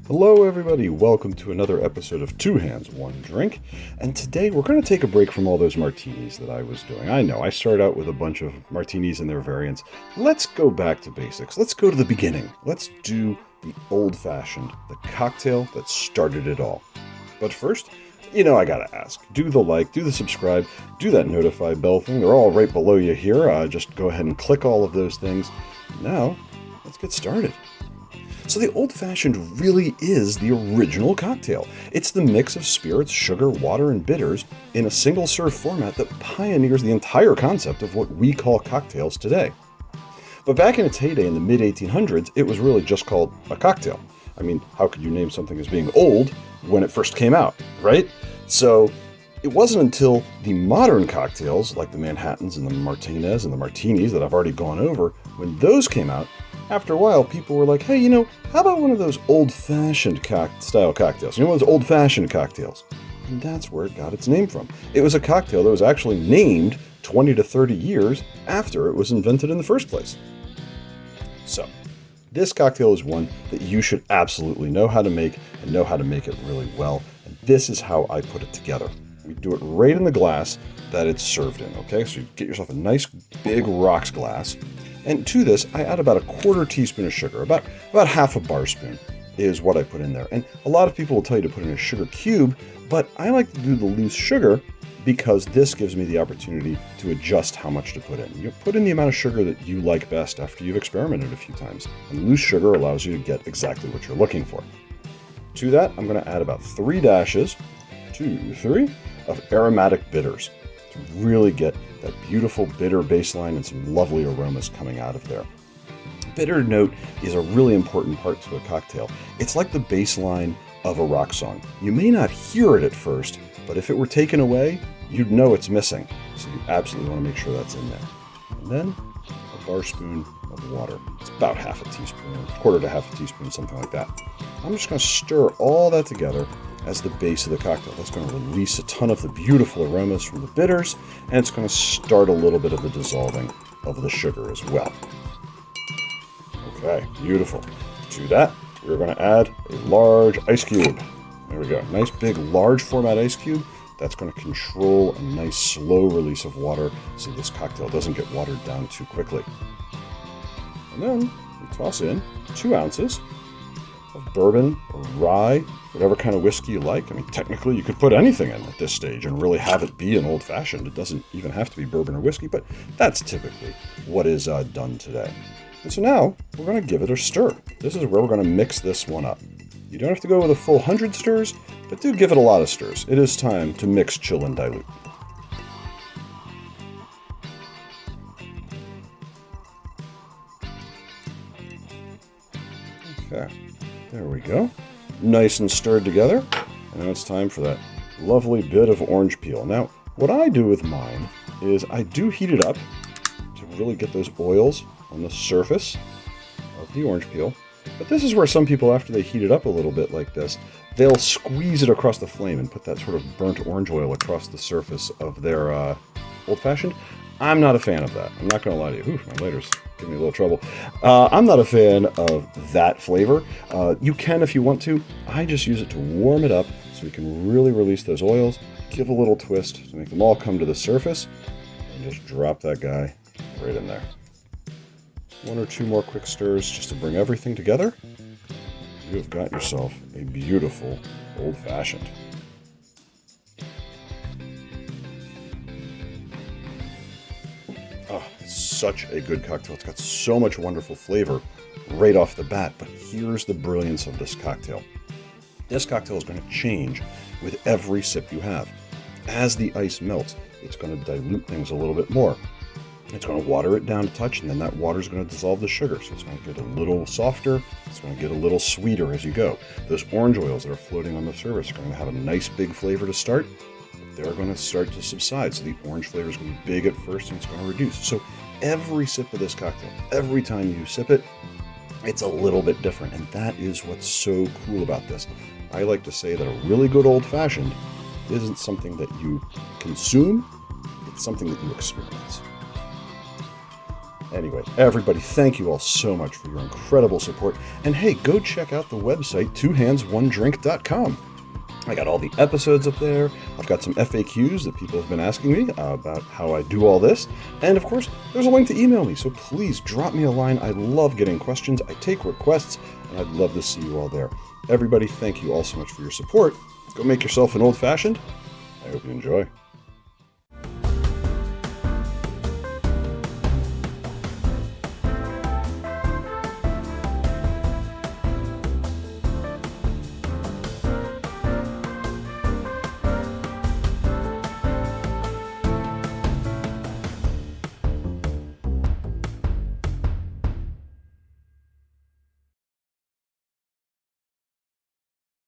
Hello everybody, welcome to another episode of Two Hands, One Drink, and today we're going to take a break from all those martinis that I was doing. I know, I started out with a bunch of martinis and their variants. Let's go back to basics. Let's go to the beginning. Let's do the old-fashioned, the cocktail that started it all. But first, I gotta ask, do the like, do the subscribe, do that notify bell thing. They're all right below you here. Just go ahead and click all of those things. Now, let's get started. So the old-fashioned really is the original cocktail. It's the mix of spirits, sugar, water, and bitters in a single-serve format that pioneers the entire concept of what we call cocktails today. But back in its heyday in the mid-1800s, it was really just called a cocktail. I mean, how could you name something as being old when it first came out, right? So it wasn't until the modern cocktails, like the Manhattans and the Martinez and the Martinis that I've already gone over, when those came out, after a while, people were like, hey, how about one of those old-fashioned style cocktails? One of those old-fashioned cocktails. And that's where it got its name from. It was a cocktail that was actually named 20 to 30 years after it was invented in the first place. So, this cocktail is one that you should absolutely know how to make and know how to make it really well. And this is how I put it together. We do it right in the glass that it's served in, okay? So you get yourself a nice big rocks glass. And to this, I add about a quarter teaspoon of sugar. About half a bar spoon is what I put in there. And a lot of people will tell you to put in a sugar cube, but I like to do the loose sugar because this gives me the opportunity to adjust how much to put in. You put in the amount of sugar that you like best after you've experimented a few times. And loose sugar allows you to get exactly what you're looking for. To that, I'm going to add about 3 dashes, 2, 3, of aromatic bitters to really get that beautiful bitter baseline and some lovely aromas coming out of there. Bitter note is a really important part to a cocktail. It's like the baseline of a rock song. You may not hear it at first, but if it were taken away, you'd know it's missing. So you absolutely want to make sure that's in there. And then a bar spoon of water. It's about half a teaspoon, quarter to half a teaspoon, something like that. I'm just going to stir all that together as the base of the cocktail. That's going to release a ton of the beautiful aromas from the bitters, and it's going to start a little bit of the dissolving of the sugar as well. Okay, beautiful. To that, we're going to add a large ice cube. There we go. Nice big large format ice cube. That's going to control a nice slow release of water so this cocktail doesn't get watered down too quickly. And then we toss in 2 ounces of bourbon or rye, whatever kind of whiskey you like. I mean, technically you could put anything in at this stage and really have it be an old-fashioned. It doesn't even have to be bourbon or whiskey, but that's typically what is done today. And so now we're going to give it a stir. This is where we're going to mix this one up. You don't have to go with a full 100 stirs, but do give it a lot of stirs. It is time to mix, chill, and dilute. Okay, there we go. Nice and stirred together. And now it's time for that lovely bit of orange peel. Now, what I do with mine is I do heat it up to really get those oils on the surface of the orange peel. But this is where some people, after they heat it up a little bit like this, they'll squeeze it across the flame and put that sort of burnt orange oil across the surface of their old-fashioned. I'm not a fan of that. I'm not going to lie to you. My lighter's giving me a little trouble. I'm not a fan of that flavor. You can if you want to. I just use it to warm it up so we can really release those oils, give a little twist to make them all come to the surface, and just drop that guy right in there. 1 or 2 more quick stirs just to bring everything together. You have got yourself a beautiful old-fashioned. Oh, it's such a good cocktail. It's got so much wonderful flavor right off the bat, but here's the brilliance of this cocktail. This cocktail is going to change with every sip you have. As the ice melts, it's going to dilute things a little bit more. It's going to water it down a touch, and then that water is going to dissolve the sugar. So it's going to get a little softer. It's going to get a little sweeter as you go. Those orange oils that are floating on the surface are going to have a nice big flavor to start. But they're going to start to subside. So the orange flavor is going to be big at first, and it's going to reduce. So every sip of this cocktail, every time you sip it, it's a little bit different. And that is what's so cool about this. I like to say that a really good old-fashioned isn't something that you consume. It's something that you experience. Anyway, everybody, thank you all so much for your incredible support. And hey, go check out the website, twohandsonedrink.com. I got all the episodes up there. I've got some FAQs that people have been asking me about how I do all this. And of course, there's a link to email me, so please drop me a line. I love getting questions. I take requests, and I'd love to see you all there. Everybody, thank you all so much for your support. Go make yourself an old-fashioned. I hope you enjoy.